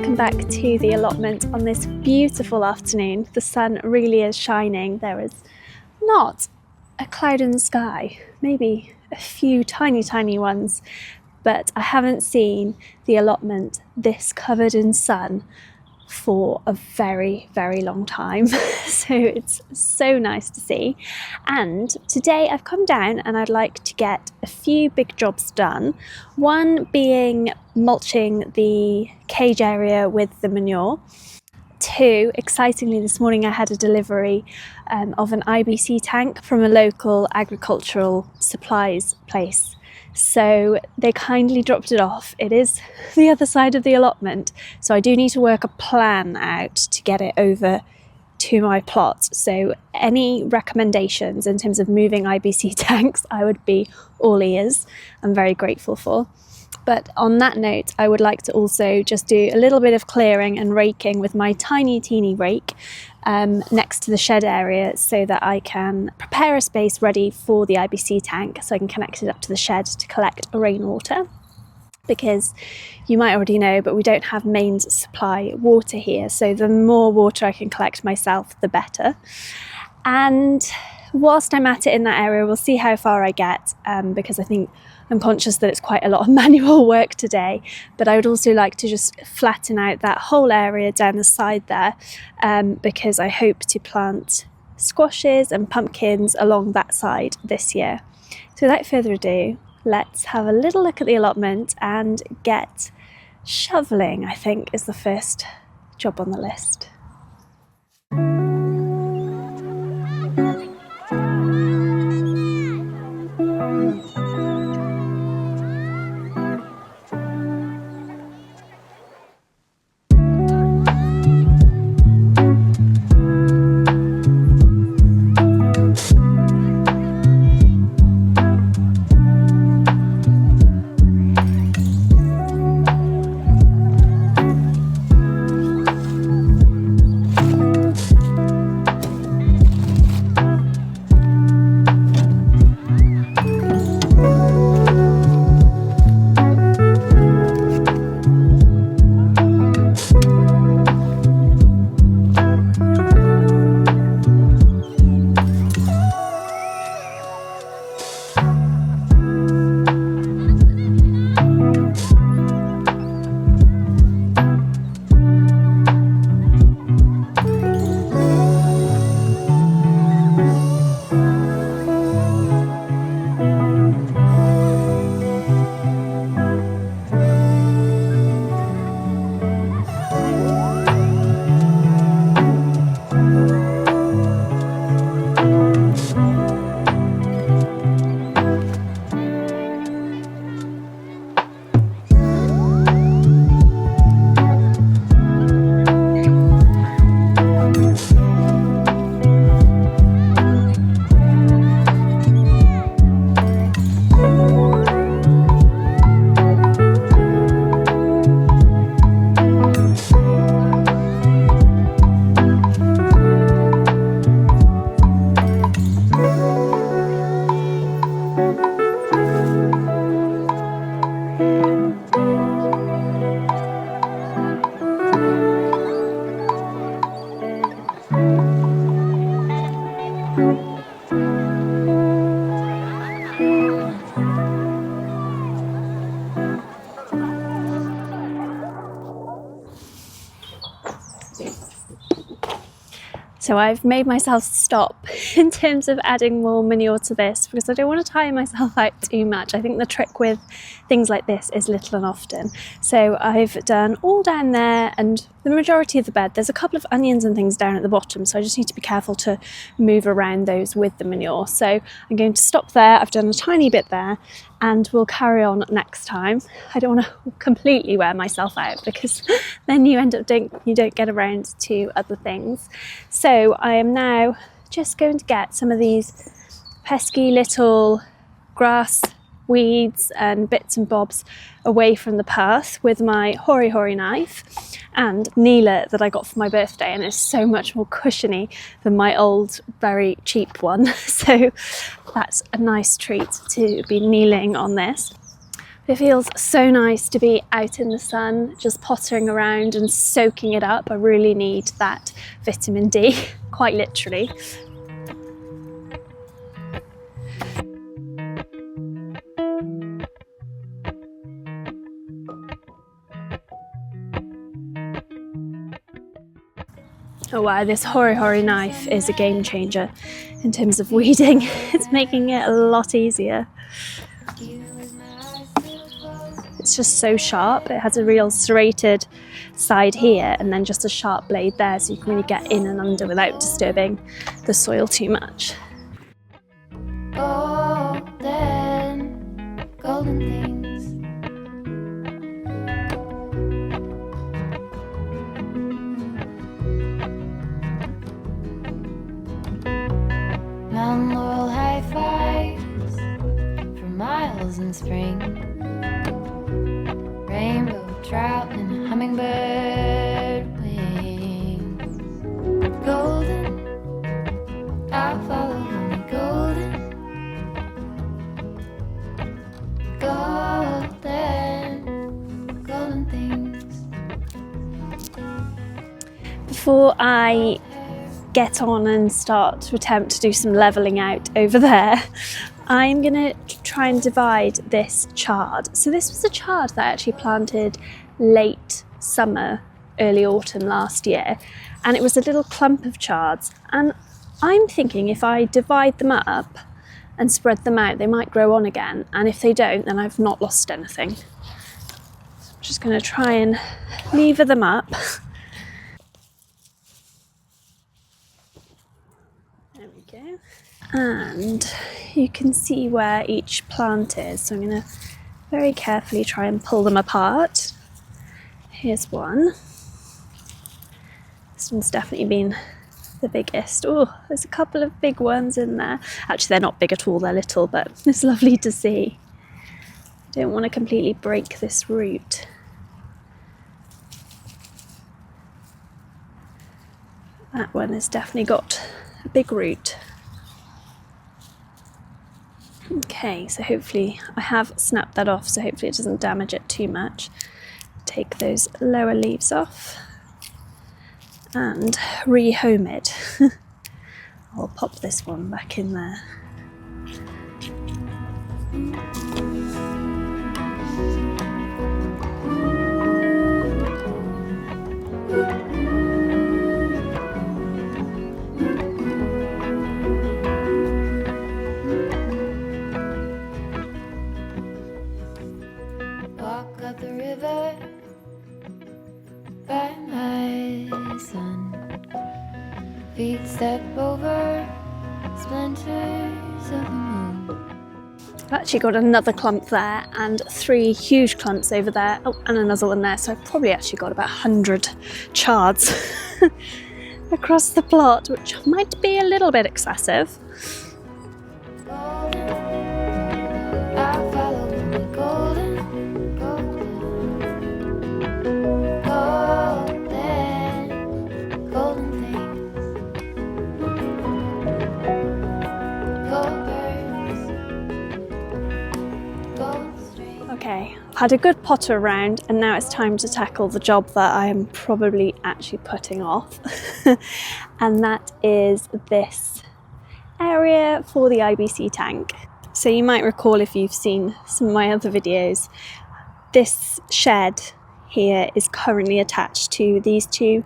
welcome back to the allotment on this beautiful afternoon. The sun really is shining. There is not a cloud in the sky, maybe a few tiny ones, but I haven't seen the allotment this covered in sun for a very long time. So it's so nice to see. And today I've come down and I'd like to get a few big jobs done. One being mulching the cage area with the manure. Two, excitingly this morning I had a delivery of an IBC tank from a local agricultural supplies place. So they kindly dropped it off. It is the other side of the allotment, so I do need to work a plan out to get it over to my plot. So any recommendations in terms of moving IBC tanks, I would be all ears. I'm very grateful for. But on that note, I would like to also just do a little bit of clearing and raking with my teeny rake next to the shed area, so that I can prepare a space ready for the IBC tank, so I can connect it up to the shed to collect rainwater. Because you might already know, but we don't have mains supply water here, so the more water I can collect myself, the better. And whilst I'm at it in that area, we'll see how far I get, because I think I'm conscious that it's quite a lot of manual work today, but I would also like to just flatten out that whole area down the side there, because I hope to plant squashes and pumpkins along that side this year. So without further ado, let's have a little look at the allotment and get shoveling, I think, is the first job on the list. So I've made myself stop in terms of adding more manure to this, because I don't want to tire myself out too much. I think the trick with things like this is little and often. So I've done all down there and the majority of the bed. There's a couple of onions and things down at the bottom, so I just need to be careful to move around those with the manure. So I'm going to stop there. I've done a tiny bit there, and we'll carry on next time. I don't want to completely wear myself out, because then you end up you don't get around to other things. So I am now just going to get some of these pesky little grass weeds and bits and bobs away from the path with my hoary knife and Neela that I got for my birthday, and it's so much more cushiony than my old very cheap one. So that's a nice treat to be kneeling on this. It feels so nice to be out in the sun, just pottering around and soaking it up. I really need that vitamin D, quite literally. Oh wow, this hori knife is a game changer in terms of weeding. It's making it a lot easier. It's just so sharp. It has a real serrated side here and then just a sharp blade there, so you can really get in and under without disturbing the soil too much. Golden things. Mountain laurel high fives for miles in spring. Rainbow trout and hummingbird wings. Golden, I'll follow me. Golden, golden things. Before I get on and start to attempt to do some levelling out over there, I'm going to try and divide this chard. So this was a chard that I actually planted late summer, early autumn last year, and it was a little clump of chards, and I'm thinking if I divide them up and spread them out, they might grow on again, and if they don't, then I've not lost anything. So I'm just going to try and lever them up. There we go. And you can see where each plant is, so I'm going to very carefully try and pull them apart. Here's one. This one's definitely been the biggest. Oh, there's a couple of big ones in there. Actually, they're not big at all, they're little, but it's lovely to see. I don't want to completely break this root. That one has definitely got a big root. Okay, so hopefully I have snapped that off, so hopefully it doesn't damage it too much. Take those lower leaves off and rehome it. I'll pop this one back in there. Walk up the river by my son. Feet step over splinters of the moon. I've actually got another clump there and 3 huge clumps over there. Oh, and another one there. So I've probably actually got about 100 chards across the plot, which might be a little bit excessive. Okay, I've had a good potter around and now it's time to tackle the job that I am probably actually putting off. And that is this area for the IBC tank. So you might recall, if you've seen some of my other videos, this shed here is currently attached to these 2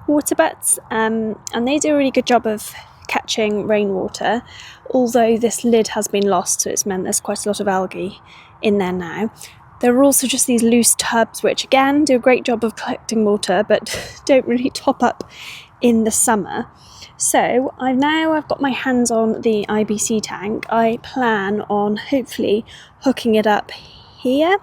water butts, and they do a really good job of catching rainwater, although this lid has been lost, so it's meant there's quite a lot of algae in there now. There are also just these loose tubs which again do a great job of collecting water but don't really top up in the summer. So I've got my hands on the IBC tank. I plan on hopefully hooking it up here.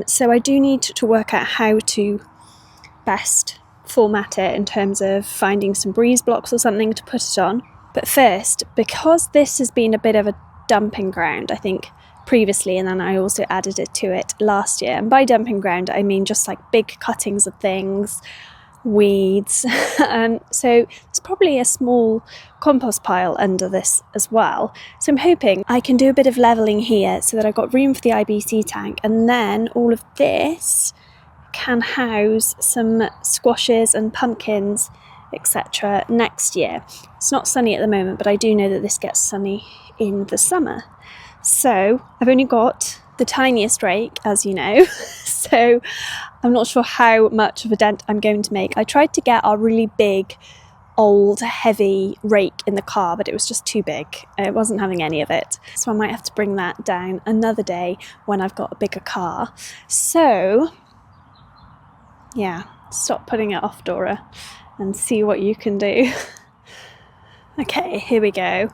So I do need to work out how to best format it in terms of finding some breeze blocks or something to put it on. But first, because this has been a bit of a dumping ground, I think, previously, and then I also added it to it last year, and by dumping ground I mean just like big cuttings of things, weeds. So there's probably a small compost pile under this as well. So I'm hoping I can do a bit of levelling here so that I've got room for the IBC tank, and then all of this can house some squashes and pumpkins, etc. next year. It's not sunny at the moment, but I do know that this gets sunny in the summer. So I've only got the tiniest rake, as you know, so I'm not sure how much of a dent I'm going to make. I tried to get our really big, old, heavy rake in the car, but it was just too big. It wasn't having any of it. So I might have to bring that down another day when I've got a bigger car. So, yeah, stop putting it off, Dora, and see what you can do. Okay, here we go.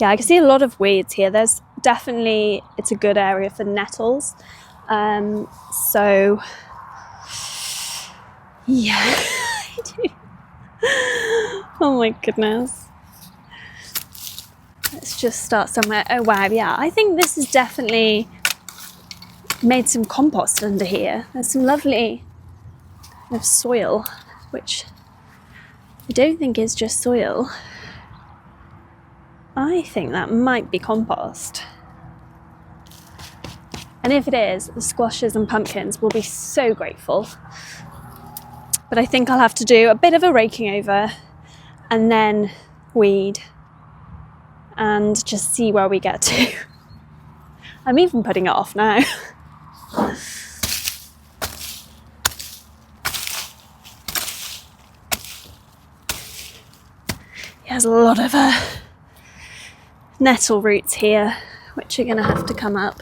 Yeah, I can see a lot of weeds here. There's definitely, it's a good area for nettles. So, yeah, I do. Oh my goodness. Let's just start somewhere. Oh wow, yeah, I think this has definitely made some compost under here. There's some lovely soil, which I don't think is just soil. I think that might be compost. And if it is, the squashes and pumpkins will be so grateful. But I think I'll have to do a bit of a raking over and then weed and just see where we get to. I'm even putting it off now. There's a lot of nettle roots here, which are going to have to come up.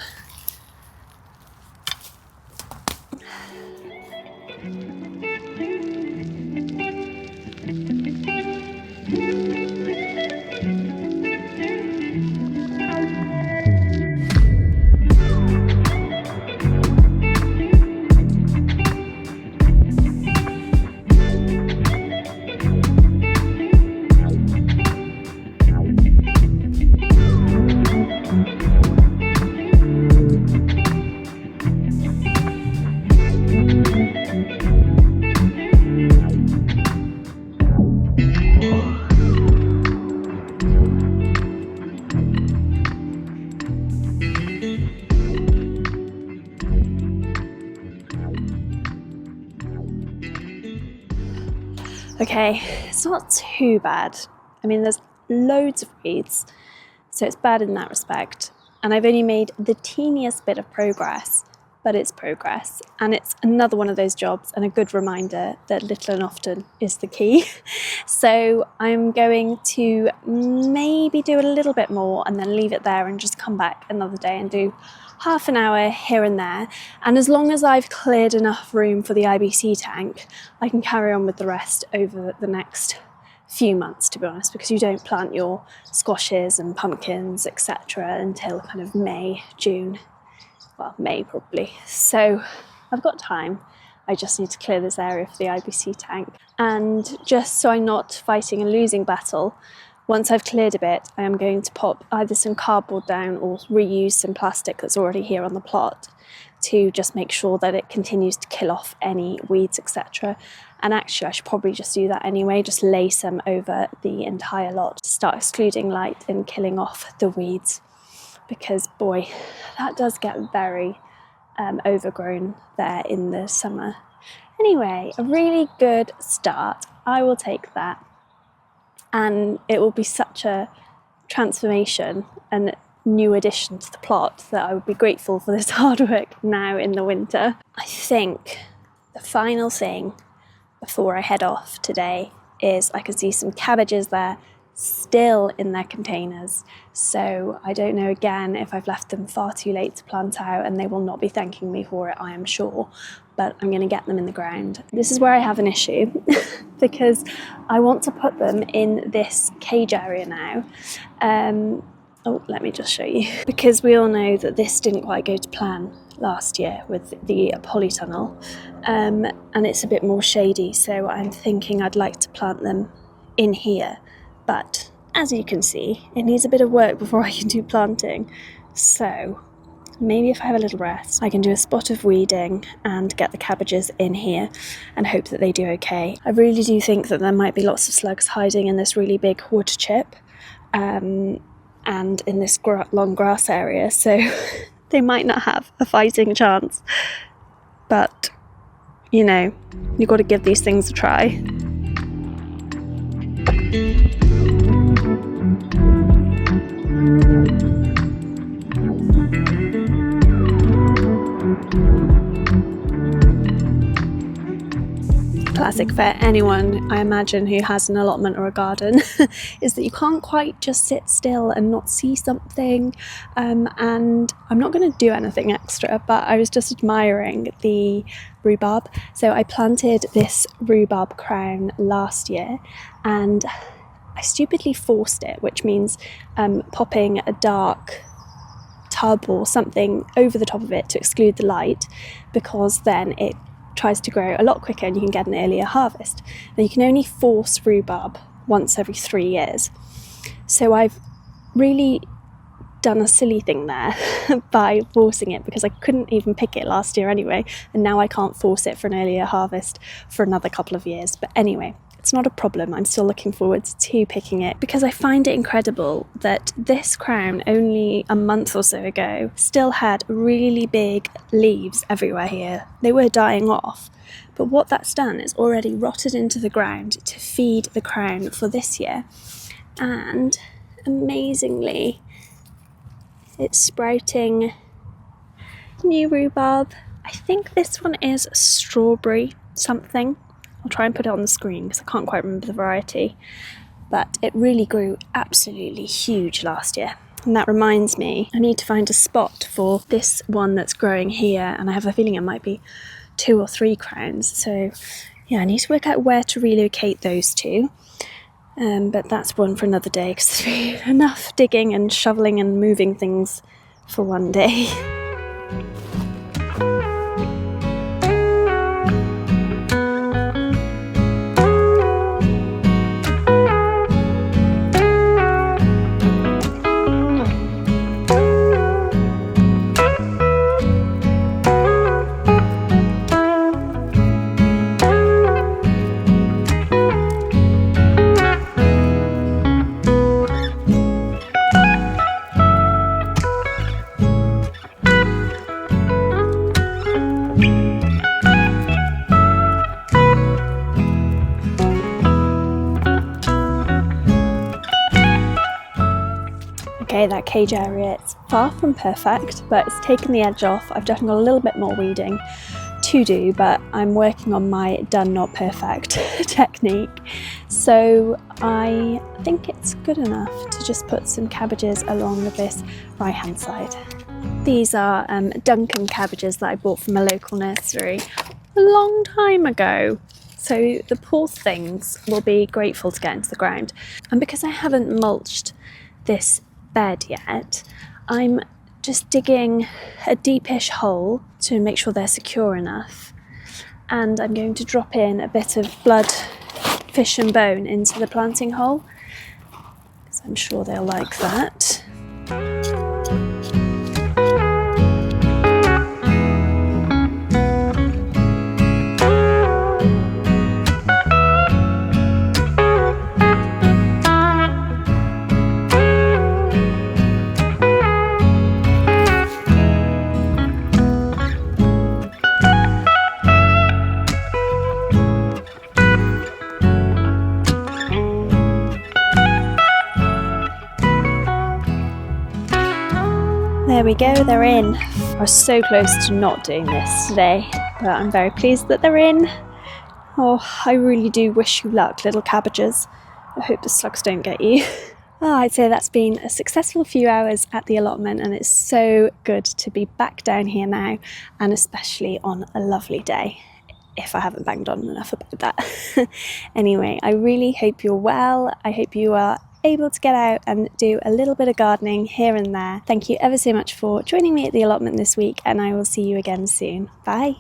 Okay, it's not too bad. I mean, there's loads of weeds, so it's bad in that respect. And I've only made the teeniest bit of progress, but it's progress. And it's another one of those jobs and a good reminder that little and often is the key. So I'm going to maybe do a little bit more and then leave it there and just come back another day and do half an hour here and there. And as long as I've cleared enough room for the IBC tank, I can carry on with the rest over the next few months, to be honest, because you don't plant your squashes and pumpkins, etc. until kind of May, June. Well, May probably. So I've got time. I just need to clear this area for the IBC tank. And just so I'm not fighting a losing battle, once I've cleared a bit, I am going to pop either some cardboard down or reuse some plastic that's already here on the plot to just make sure that it continues to kill off any weeds, etc. And actually, I should probably just do that anyway, just lay some over the entire lot to start excluding light and killing off the weeds. Because boy, that does get very overgrown there in the summer. Anyway, a really good start. I will take that. And it will be such a transformation and new addition to the plot that I would be grateful for this hard work now in the winter. I think the final thing before I head off today is I can see some cabbages there still in their containers. So I don't know again if I've left them far too late to plant out, and they will not be thanking me for it, I am sure. But I'm going to get them in the ground. This is where I have an issue because I want to put them in this cage area now. Oh, let me just show you. Because we all know that this didn't quite go to plan last year with the polytunnel, and it's a bit more shady, so I'm thinking I'd like to plant them in here. But as you can see, it needs a bit of work before I can do planting. So maybe if I have a little rest, I can do a spot of weeding and get the cabbages in here and hope that they do okay. I really do think that there might be lots of slugs hiding in this really big wood chip and in this long grass area, so they might not have a fighting chance. But, you know, you've got to give these things a try. Classic for anyone, I imagine, who has an allotment or a garden is that you can't quite just sit still and not see something. And I'm not going to do anything extra, but I was just admiring the rhubarb. So I planted this rhubarb crown last year and I stupidly forced it, which means popping a dark tub or something over the top of it to exclude the light, because then it tries to grow a lot quicker and you can get an earlier harvest. Now, you can only force rhubarb once every 3 years. So I've really done a silly thing there by forcing it, because I couldn't even pick it last year anyway, and now I can't force it for an earlier harvest for another couple of years. But anyway, it's not a problem. I'm still looking forward to picking it, because I find it incredible that this crown only a month or so ago still had really big leaves everywhere here. They were dying off, but what that's done is already rotted into the ground to feed the crown for this year. And amazingly, it's sprouting new rhubarb. I think this one is strawberry something. I'll try and put it on the screen because I can't quite remember the variety, but it really grew absolutely huge last year. And that reminds me, I need to find a spot for this one that's growing here, and I have a feeling it might be 2 or 3 crowns. So yeah, I need to work out where to relocate those two. But that's one for another day, because there's enough digging and shoveling and moving things for one day. Okay, that cage area, it's far from perfect, but it's taken the edge off. I've definitely got a little bit more weeding to do, but I'm working on my done not perfect technique. So I think it's good enough to just put some cabbages along this right hand side. These are Duncan cabbages that I bought from a local nursery a long time ago. So the poor things will be grateful to get into the ground. And because I haven't mulched this bed yet, I'm just digging a deepish hole to make sure they're secure enough, and I'm going to drop in a bit of blood, fish and bone into the planting hole, because I'm sure they'll like that. There we go, they're in. I was so close to not doing this today, but I'm very pleased that they're in. Oh, I really do wish you luck, little cabbages. I hope the slugs don't get you. Oh, I'd say that's been a successful few hours at the allotment, and it's so good to be back down here now, and especially on a lovely day, if I haven't banged on enough about that. Anyway, I really hope you're well. I hope you are able to get out and do a little bit of gardening here and there. Thank you ever so much for joining me at the allotment this week, and I will see you again soon. Bye.